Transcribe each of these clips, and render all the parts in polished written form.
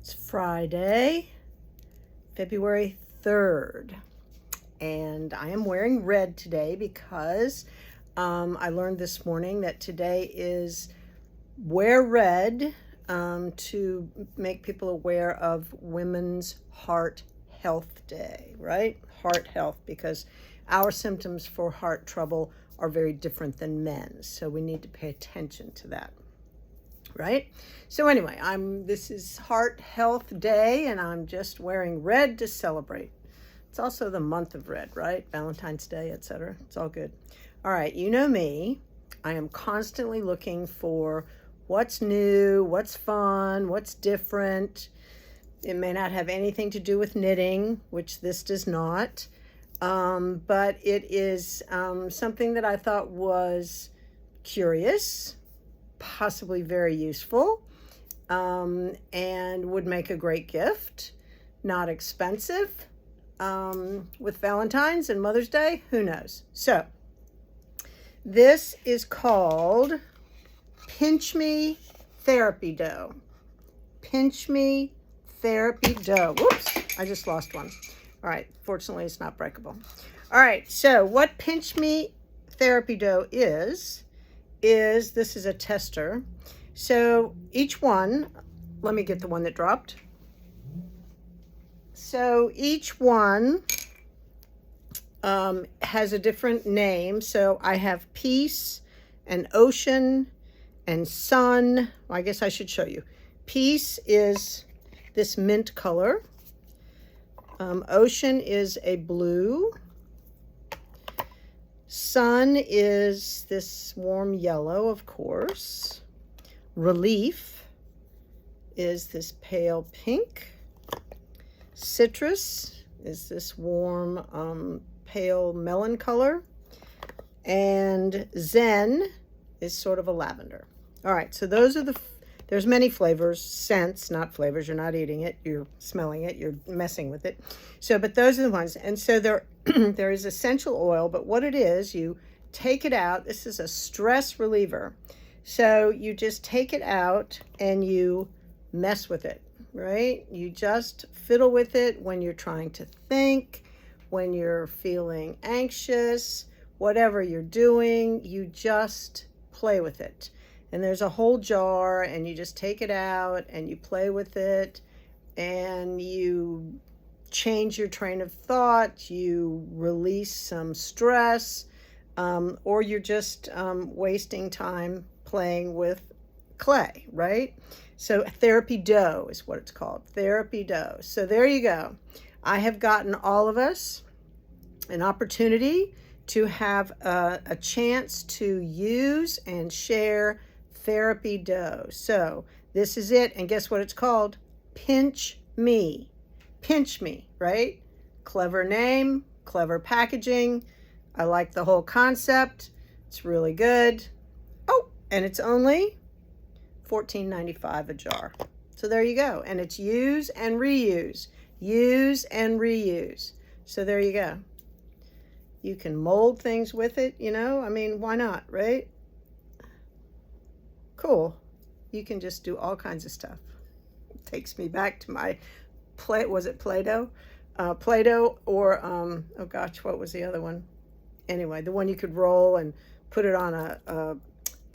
It's Friday, February 3rd, and I am wearing red today because I learned this morning that today is Wear Red to make people aware of Women's Heart Health Day, right? Heart health, because our symptoms for heart trouble are very different than men's, so we need to pay attention to that. Right? So anyway, this is Heart Health Day, and I'm just wearing red to celebrate. It's also the month of red, right? Valentine's Day, etc. It's all good. All right, you know me. I am constantly looking for what's new, what's fun, what's different. It may not have anything to do with knitting, which this does not, but it is something that I thought was curious, possibly very useful, and would make a great gift. Not expensive. With Valentine's and Mother's Day, who knows? So this is called Pinch Me Therapy Dough. Pinch Me Therapy Dough. Whoops, I just lost one. All right, fortunately it's not breakable. All right, so what Pinch Me Therapy Dough is this is a tester. So each one, let me get the one that dropped. So each one has a different name. So I have Peace and Ocean and Sun. Well, I guess I should show you. Peace is this mint color. Ocean is a blue. Sun is this warm yellow, of course. Relief is this pale pink. Citrus is this warm pale melon color. And Zen is sort of a lavender. All right, so those are there's many flavors, scents, not flavors. You're not eating it, you're smelling it, you're messing with it. So, but those are the ones. And so there is essential oil, but what it is, you take it out. This is a stress reliever. So you just take it out and you mess with it, right? You just fiddle with it when you're trying to think, when you're feeling anxious, whatever you're doing, you just play with it. And there's a whole jar, and you just take it out and you play with it, and you change your train of thought, you release some stress, or you're just wasting time playing with clay, right? So therapy dough is what it's called, therapy dough. So there you go. I have gotten all of us an opportunity to have a chance to use and share therapy dough. So this is it, and guess what it's called? Pinch Me. Pinch Me, right? Clever name, clever packaging. I like the whole concept. It's really good. Oh, and it's only $14.95 a jar. So there you go. And it's use and reuse. Use and reuse. So there you go. You can mold things with it, you know? I mean, why not, right? Cool. You can just do all kinds of stuff. It takes me back to my was it Play-Doh? Play-Doh, or oh gosh, what was the other one? Anyway, the one you could roll and put it on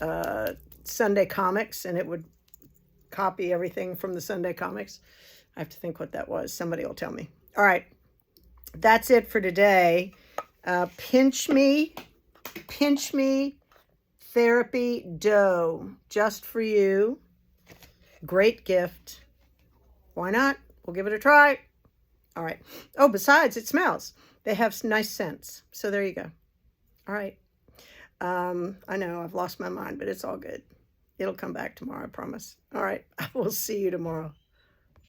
a Sunday Comics, and it would copy everything from the Sunday Comics. I have to think what that was. Somebody will tell me. All right, that's it for today. Pinch Me Therapy Dough, just for you. Great gift. Why not? We'll give it a try. All right. Oh, besides, it smells. They have some nice scents. So there you go. All right. I know I've lost my mind, but it's all good. It'll come back tomorrow, I promise. All right. I will see you tomorrow.